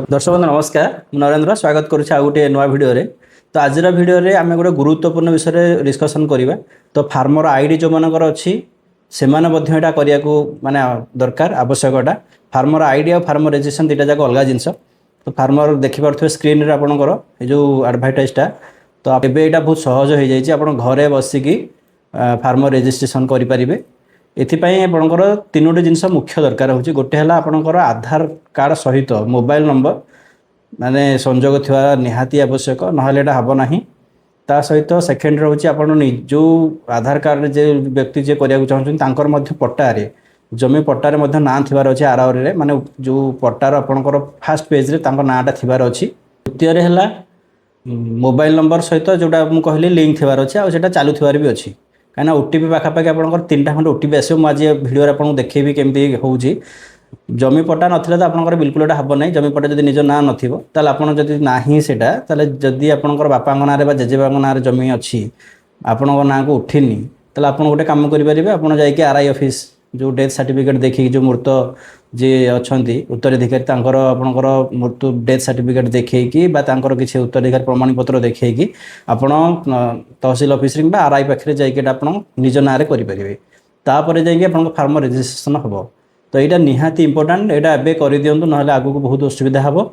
दर्शक बंधु नमस्कार नरेंद्र स्वागत करुच्छे आ गोटे नुआ भिडियो रे। तो आज भिडियो रे आम गोटे गुरुत्वपूर्ण विषय डिस्कसन करवा। तो फार्मर आईडी जो मानकर अच्छी से करने को माने दरकार आवश्यकता। फार्मर आईडी और फार्मर रजिस्ट्रेशन दुटा जाक अलग जिनस। तो फार्मर देखिपे स्क्रीन रे आपणकर जो एडभार्टाइजटा तो एटा बहुत सहज हो जाए आप घरे बसिकी फार्मर रजिस्ट्रेशन करेंगे। एथिपाई आपणकर तीनोटी जिनस मुख्य दरकार होची। गोटे है आपणकर आधार कार्ड सहित मोबाइल नंबर माने संजोग थिवा निहाती आवश्यक नहले एटा हबो नाही। ता सहित सेकेंड रोची आपण जो आधार कार्ड जे व्यक्ति जे करिया चाहछन तांकर मध्य पट्टारे जमी पट्टारे मध्य नाम थिबार अछि आरआर रे माने जो पट्टार आपणकर फर्स्ट पेज रे तांकर नाटा थिबार अछि। द्वितीय रे हला मोबाइल नंबर सहित जोटा मु कहली लिंक थिबार अछि आ सेटा चालू थिबार भी अछि। कहीं ओटीपी पाखापाखि आप तीन खंड ओटीपी आसो मुझे भिडियो आपको देखी केमती हो जमी पट्टा ना तो आप बिल्कुल एटा हम ना। जमी पट्टा जब निज ना नाल आप ना जदि आप बापा ना जेजेबा ना जमी अच्छी आपण ना को उठिनी तो आप गोटे कम करेंगे आप आरआई ऑफिस जो डेथ सर्टिफिकेट देखिए जो मृत जी अच्छा उत्तराधिकारी आपणकर मृत्यु डेथ सर्टिफिकेट देखिए किसी उत्तराधिकारी प्रमाणपत्र देखिए आपण तहसील ऑफिस आरआई पाखे जाइए आप निज ना करेंगे। तापर जाइए फार्मर रजिस्ट्रेशन हम। तो यहाँ निहाती इंपोर्टाट यहाँ एवं कर दिंतु ना आगे को बहुत असुविधा हे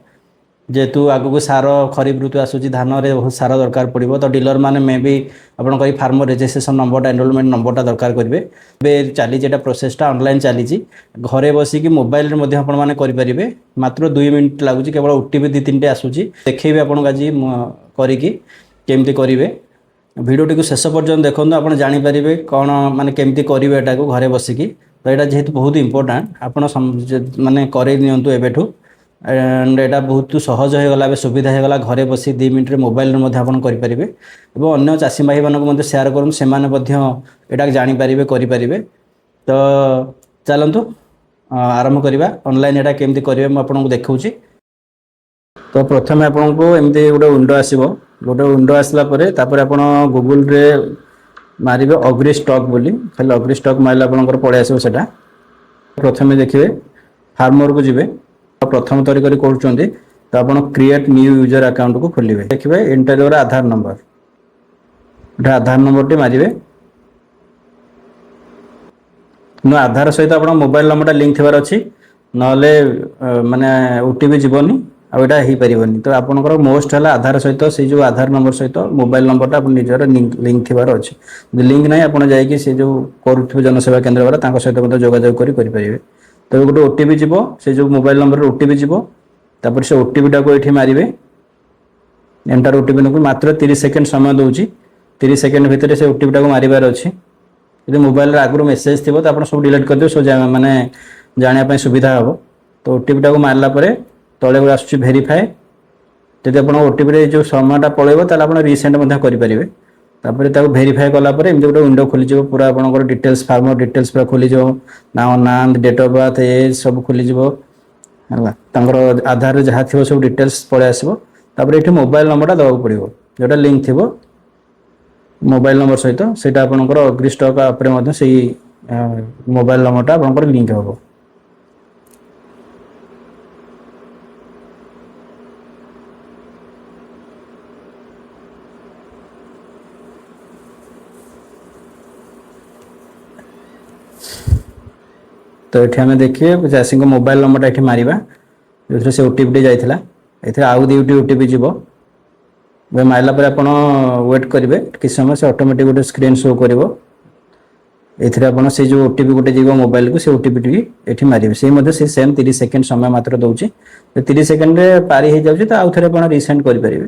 जेहेतु आगक सार खरीफ ऋतु आसूँ धान में बहुत सार दरकार पड़ो। तो डीलर मैंने मे भी आप फार्मर रजिस्ट्रेशन नंबरटा एनरोलमेंट नंबरटा दरकार करेंगे। चली प्रोसेसटा ऑनलाइन चली घरे बसिकी मोबाइल करेंगे। मात्र 2 मिनट लगुच केवल ओटीपी 2-3 आसूँ देखेबी आपको आज करमती करेंगे। भिडियोटी को शेष पर्यटन देखो आप जानीपारे कौन माने केमती करेंगे एटा को घरे बसिकी। तो यहाँ जेहेतु बहुत इंपोर्टाट आप माने करे नियंतु एबेठू एंड एटा बहुत सहज हो गला सुविधा हो गला घरे बसी 2 मिनट मोबाइल करेंगे। और अन्य चाषी भाई मानक सेयार करूँ से जानीपारे करेंगे। तो चलतु आरंभ करवा ऑनलाइन एटा केमती करेंगे मुझे देखा। तो प्रथम आपको एमती गोटे विंडो आसो गोटे विंडो आसला आप गूगल रे मारे अग्री स्टॉक बोली खाली अग्री स्टॉक मारे आप पड़े आसो। प्रथम देखिए फार्मर को जी प्रथम तरीक कर तो आप क्रिएट न्यू यूजर अकाउंट को खोलिए। देखिए enter your Aadhaar number Aadhaar number T मारे नो आधार सहित आप मोबाइल नंबरटा लिंक थिबार अच्छी नले माने ओटीपी जीवनी आटा हो पारनि। तो आपंकर मोस्ट है आधार सहित से जो आधार नंबर सहित मोबाइल नंबरटा निजर लिंक थिबार अच्छी। लिंक ना आप जाइए से जो करुव जनसेवा केन्द्र वाला सहित जोगाजोग करेंगे। तो गोटे ओटीपी जीव से जो मोबाइल नंबर ओटीपी जीव तापर से ओटीपीटा को ये मारे एंटर ओटीपी को मात्र 30 सेकेंड समय दूसरी 30 सेकेंड भितर से ओटीपीटा को मारिबार अच्छी। यदि मोबाइल आगु मेसेज थी तो आप सब डिलीट कर सब माने जानापी सुविधा हम। तो ओटीपीटा को मारला तले गुड़ा आसूँ भेरीफाए जब आप ओटीपी जो समयटा पड़ेगा तो आप रिसेंट करेंगे। तापर ताको भेरीफाए कलापर एमती गोटे विंडो खोली पूरा आपंकर डिटेल्स फार्मर डिटेल्स पूरा खोली ना ना डेट ऑफ बर्थ एज सब खोली है आधार जहाँ थी सब डिटेल्स पड़े आसो। तापर ये मोबाइल नंबरटा देवाक पड़ो जोटा लिंक थी मोबाइल नंबर सहित से आपंकर अग्री स्टॉक से मोबाइल नंबरटा आपंकर लिंक हम। तो ये आम देखिए चाषी को मोबाइल नंबरटा ये मारिबा जो से ओटीपी जाइला ये आउ 2टी ओटीपी जीव मारला आप वेट करेंगे किसी समय से ऑटोमेटिक गोटे स्क्रीन शो कर से जो ओटीपी गोटे जीव मोबाइल को से ओटीपी ये मारे से सेम 30 सेकेंड समय मात्र दूसरी 30 सेकेंड पारी हो जाए तो आउ थे आप रिसेंट करेंगे।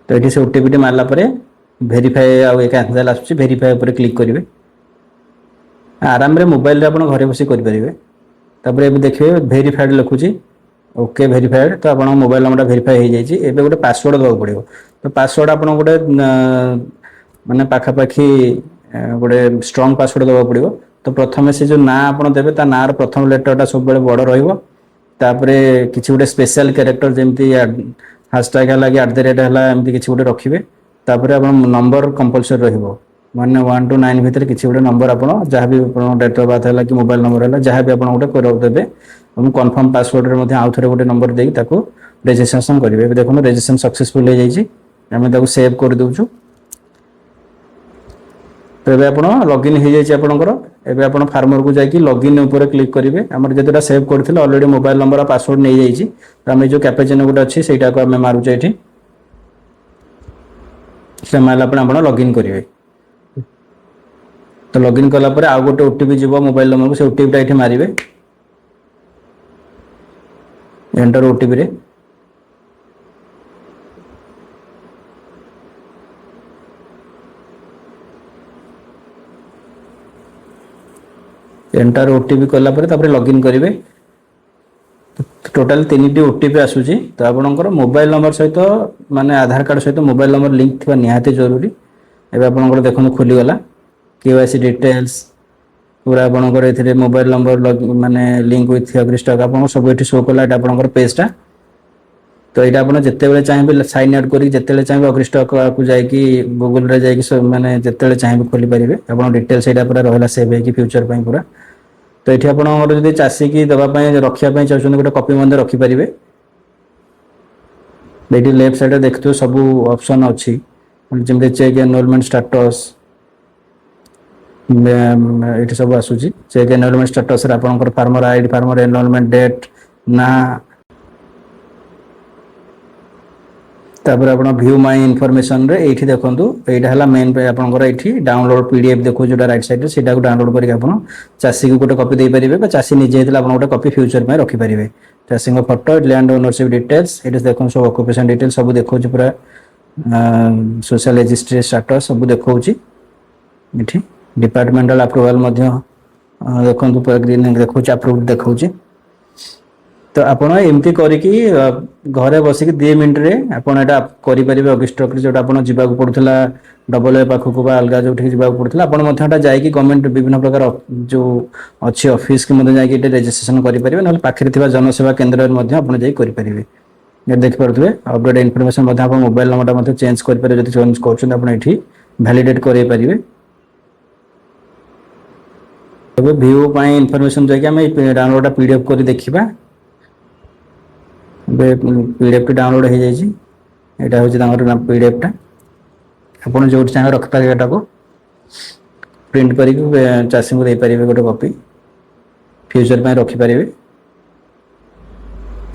तो ये से ओटीपी मारला भेरीफाए आउ कैंसल आसूँ भेरीफाए पर क्लिक करेंगे आराम रे मोबाइल आप घरे बस करेंगे। तापर ये देखिए भेरीफाइड लिखुची ओके भेरीफाइड तो आप मोबाइल नंबर भेरीफाई हो जाए। गोटे पासवर्ड देवाक पड़ो। तो पासवर्ड आप गोटे माने पाखापाखि गोटे स्ट्रंग पासवर्ड देवाक पड़ो। तो प्रथम से जो ना आप देवे ता ना प्रथम लेटरटा सब बड़ रपर किसी गोटे स्पेशल कैरेक्टर जमी हाशटैग है कि @ है एमती किसी गोटे रखिए। तापर आप नंबर कंपलसरी रहिबो माने 1 टू 9 भितर किसी गोटे नंबर आप जहाँ भी डेट ऑफ बर्थ है कि मोबाइल नंबर है जहाँ भी आप गोटे देवे कन्फर्म पासवर्ड आउ थे गोटे नंबर देकी रेजिस्ट्रेशन करेंगे। देखो रेजिस्ट्रेशन सक्सेसफुल हो जाए सेव कर दूचु। तो ये आप लॉगिन हो जाए आपंकर आप फार्मर को जाकि लॉगिन उपर क्लिक करेंगे आम जो सेव करते अलरेडी मोबाइल नंबर और पासवर्ड नहीं जाइए तो आम जो कैपेचिनो गोटे अच्छी से आम मारुचे ये से मारे आप लॉगिन करेंगे। तो लॉगिन कलापर आउ गोटे ओटीपी जीव मोबाइल नंबर को से ओटीपीटा ये मारे एंटर ओटीपी रे एंटर ओटीपी कलापर लॉगिन करेंगे। टोटाल 3टी ओटीपी आसूची तो आपणकर मोबाइल नंबर सहित माने आधार कार्ड सहित मोबाइल नंबर लिंक थी निहाती जरूरी। एवं आपणकर देखो खोलीगला केवाईसी डिटेल्स पूरा आपणकर ये मोबाइल नंबर माने लिंक विथ अग्रिस्टक आप सब ये शो कला आपणकर पेजटा। तो यहाँ आप जिते चाहिए साइन आउट कर जिते चाहिए अग्रिस्टक को जाकि गूगल रे जाकि माने जिते चाहिए खोली पारे आप डिटेल्स यहाँ पूरा रहा सेव हो फ्यूचर पूरा। तो ये आप चाषी की देवाई रखापी चाहते गोटे कपी रखिपारे। ये लेफ्ट साइड देखते सब ऑप्शन अच्छी जमी चेक एनरोलमेंट स्टाटस ये सब आसूची चेक एनरोलमेंट स्टाटस आपंकर farmer ID farmer enrolment date ना तापर आप व्यू माई इनफॉरमेशन रे ये देखो यहाँ है मेन पे आपंकर ये डाउनलोड पीडीएफ देखो जो राइट साइड से डाउनलोड करके आप चाषी को गोटे कपी दे पारे चाषी निजे गोटे कपी फ्यूचर में रखिपारे। चाषी फोटो लैंड ओनरशिप डिटेल्स ये देखो सब ऑक्युपेशन डिटेल्स सब देखो पूरा सोशल रजिस्ट्री स्टाटस सब देखो ये डिपार्टमेंटल अप्रूवाल देखो पूरा ग्रीन देखो अप्रूव्ड देखो। तो आप एमती करके घरे बसिक 2 मिनट रे आपन एटा करें अगिस्टक जो आप जावाक पड़ूला डबल ए पाखक अलग जो जावाक पड़ूला आप जाकि गवर्नमेंट विभिन्न प्रकार जो अच्छी ऑफिस की जाकि रेजिस्ट्रेशन करेंगे ना पाखे जनसेवा केन्द्र में करेंगे। देखिपे update information mobile number change करेंगे चेंज कर वैलिडेट करेंगे। तब व्यू इनफॉरमेशन जाकि आम डाउनलोड पीडीएफ कर देखा पीडीएफ टी डाउनलोड हो जाए यहाँ हूँ पीडीएफ टा आप जो चाहे रखिपारे एटा को प्रिंट करके चाषी को देपारे गोटे कॉपी फ्यूचर में रखिपारे।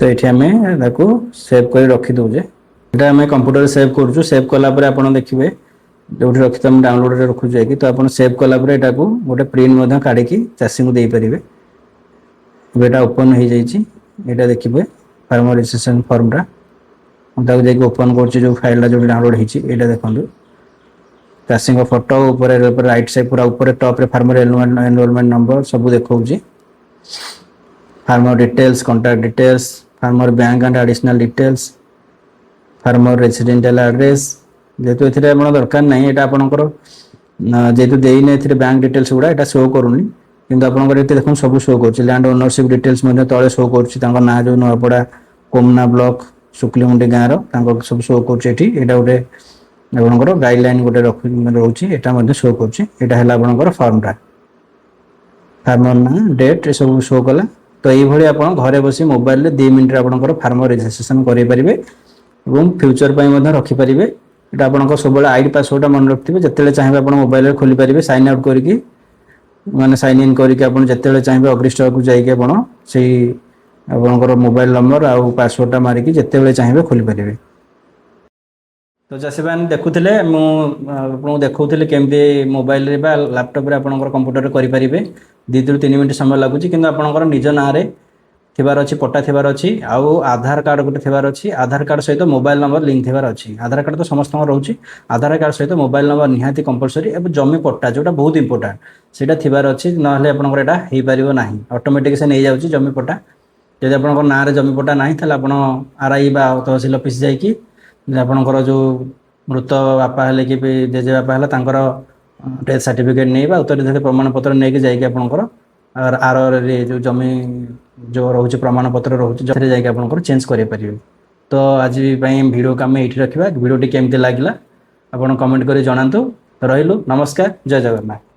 तो ये आम सेव कर रखी दौजे यहाँ आम कंप्यूटर सेव करुँ सेव कलापर आप देखिए जो रखी डाउनलोड रखु जाए तो आप सेव कलापर यहाँ को गोटे प्रिंट काढ़ी चाषी को देपारे। यहाँ ओपन हो जाए देखिए फार्मर रजिस्ट्रेशन फॉर्मटा जाकि ओपन कर फाइलटा जो डाउनलोड होती देखो चाषी फोटो ऊपर राइट साइड पूरा ऊपर टॉप रे फार्मर एनरोलमेंट नंबर सब देखो farmer details contact details farmer bank and additional details farmer residential address जेहेतु ये दरकार ना ये आपंकर जेहेतु देने बैंक डिटेल्स गुड़ा यहाँ शो करूनी किंतु आपंकर देखो सब शो कर लैंड ओनरशिप डिटेल्स तले शो कर ना जो नुआपड़ा कोमना ब्लॉक शुक्लीमुंडी गाँव सब शो कर गोटे आपंकर गाइडलाइन गोटे रोचे यहाँ शो कर फॉर्मटा फार्मर ना डेट ये सब शो कला। तो ये आप घरे बस मोबाइल 2 मिनट आपंकर फार्मर रजिस्ट्रेशन करेंगे फ्यूचर रखिपारे। ये आप सब आईडी पासवर्ड मन रखिए जिते चाहिए आप मोबाइल खोली पारे साइन आउट करके माने साइन इन करके आप जिते चाहिए अग्रिस्टक को जाकि आपंकर मोबाइल नंबर आउ पासवर्डटा मारिकी जिते चाहिए खोली पारे। तो चाषी मैंने देखुले मुझे देखुली केमती मोबाइल लैपटॉप आपंकर कंप्यूटर करेंगे 2 ରୁ 3 मिनट समय लगुच कि आपंकर निज ना थिबार अच्छी पट्टा थिबार अच्छी आउ आधार कार्ड गोटे थिबार अच्छी आधार कार्ड सहित मोबाइल नंबर लिंक थिबार अच्छी। आधार कार्ड तो समस्त रोचे आधार कार्ड सहित मोबाइल नंबर निहाती कंपलसरी एवं जमी पट्टा जोटा बहुत इंपोर्टाट सेटा थिबार अच्छी ना आपंकर एटा हो पार ना ऑटोमेटिक से नहीं जाऊँगी जमी पट्टा। जब आपंकर ना जमी पट्टा ना आप आरआई बा तहसिल ऑफिस जाकि आपंकर जो मृत बापा हेले कि जेजे बापा है डेथ सर्टिफिकेट नहीं उत्तर प्रमाण पत्र नहीं जाकि आपंकर आर जो जमी जो रोचे प्रमाण पत्र रोचे जो जाकि आपंकर चेंज करेंगे। तो आज भिडियो को आम ये रखा भिडियोटी केमती लगे आप कमेंट कर जनातु। ରହିଲୁ, ନମସ୍କାର, ଜୟ ଜଗନ୍ନାଥ।